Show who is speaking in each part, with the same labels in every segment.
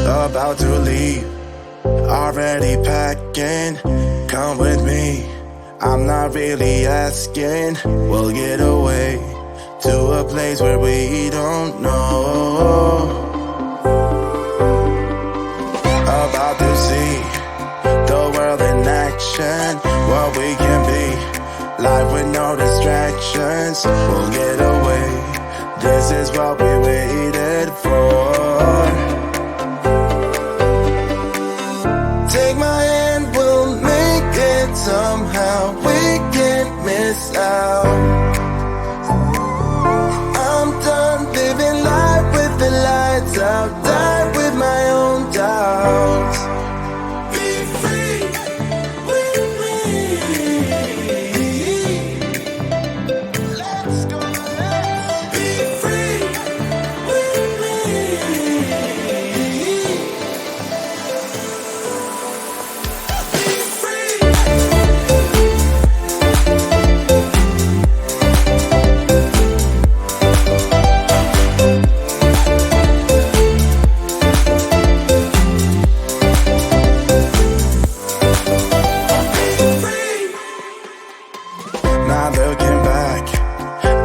Speaker 1: about to leave, already packing. Come with me, I'm not really asking. We'll get away to a place where we don't know. About to see the world in action, what we can be, life with no distractions. We'll get away, this is what we waited for. Take my hand, we'll make it somehow. We can't miss out. I'm done living life with the lights out. Die with my own doubts. Be free with me. Let's go. Be free with me. Not looking back,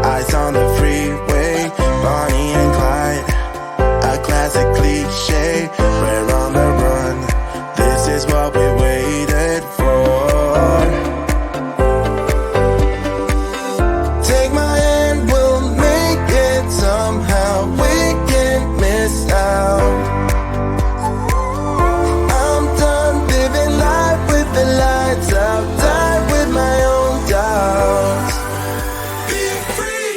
Speaker 1: eyes on the freeway, Bonnie and Clyde, a classic cliche. We're on the run, this is what we waited for. Take my hand, we'll make it somehow. We can't miss out. I'm done living life with the lights out. Die with my own doubts. Be free.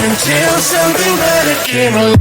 Speaker 1: Until something better came along.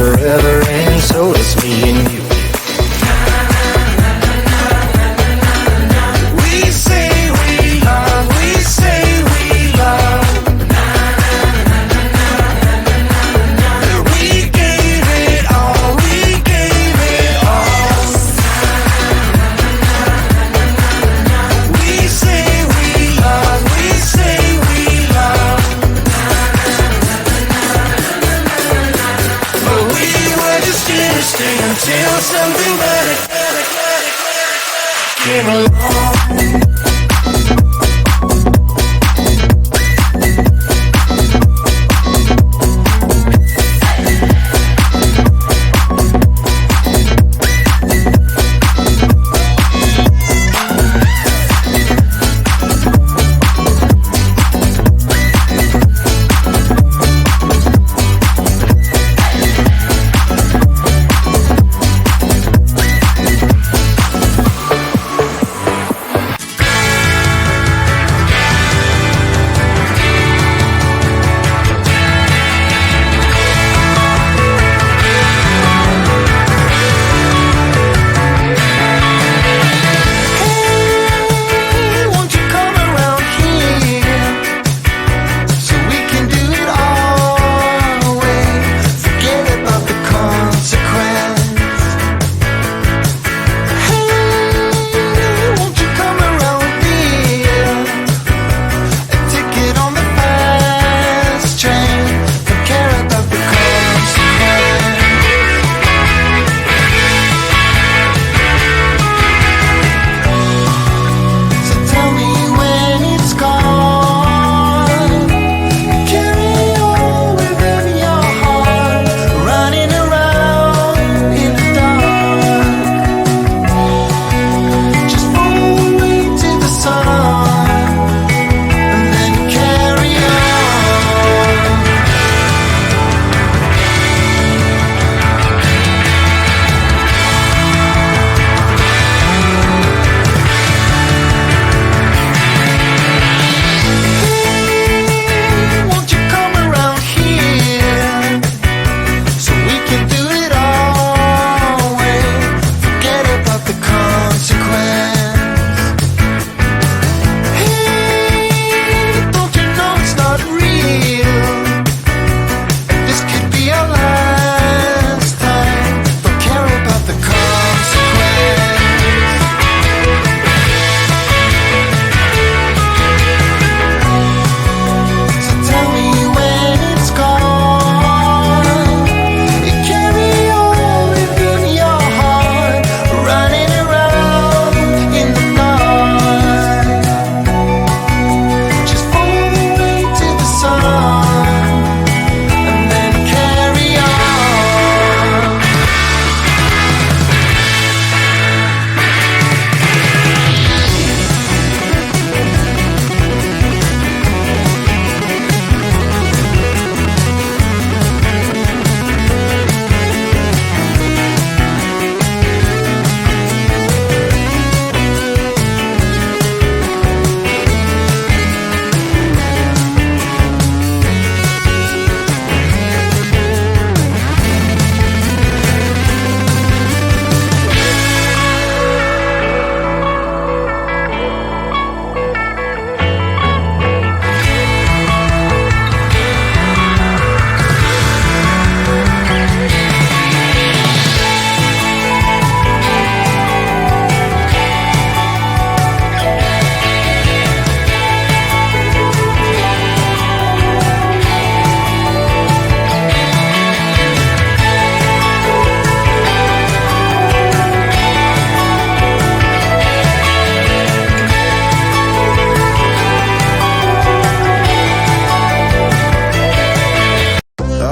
Speaker 1: Forever, and so does me and you. We gave it all, we gave everything until something better came along.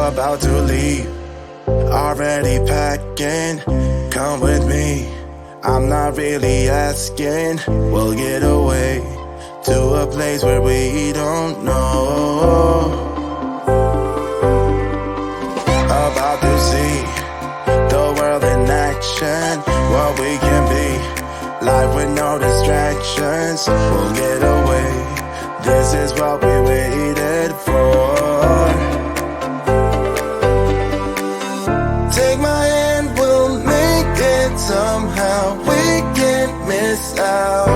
Speaker 1: About to leave, already packing. Come with me, I'm not really asking. We'll get away to a place where we don't know. About to see the world in action, what we can be, life with no distractions. We'll get away, this is what we waited for. Take my hand, we'll make it somehow. We can't miss out.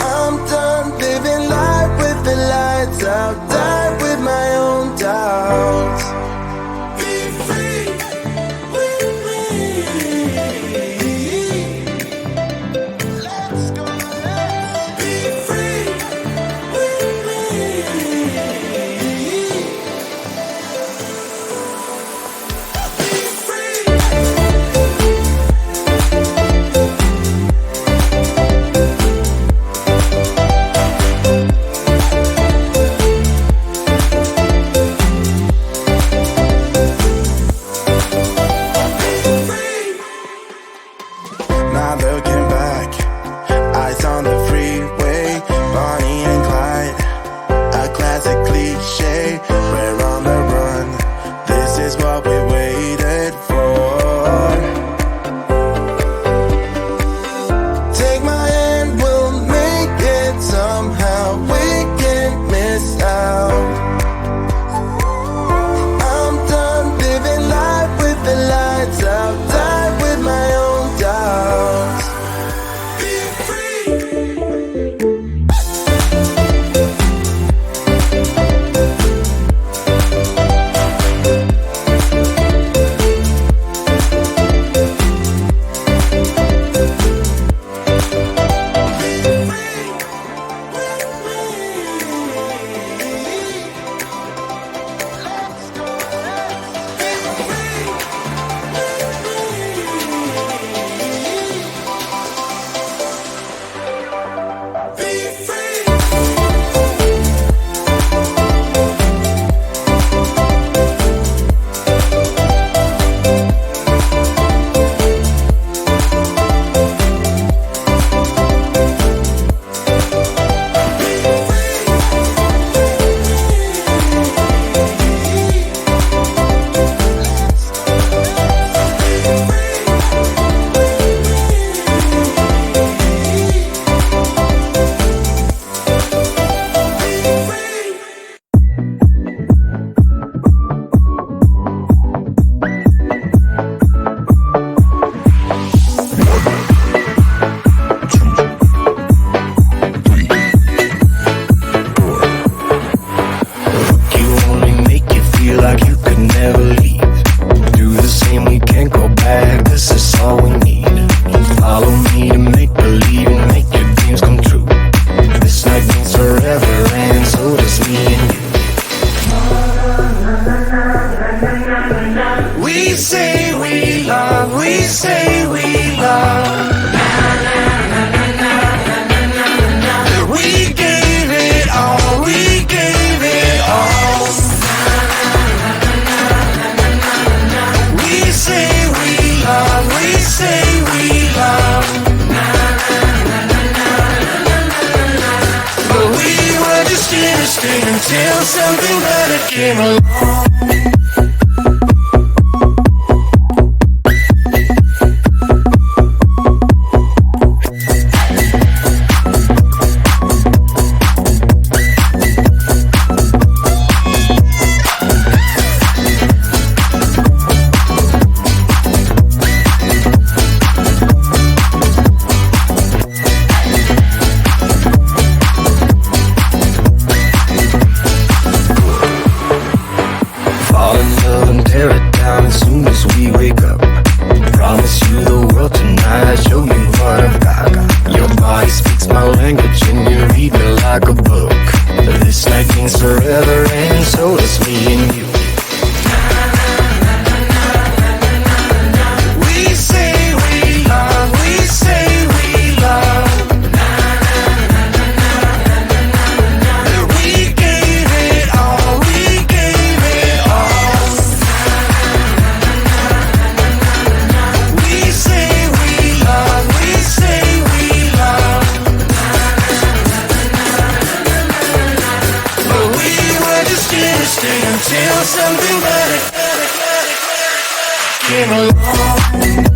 Speaker 1: I'm done living life with the lights out. Die with my own doubts. Be free with me. Let's go, let's be free with me. say we love, we say we love. We gave it all, we gave it all. We say we love, we say we love. But we were just innocent until something better came along. Until something better came along.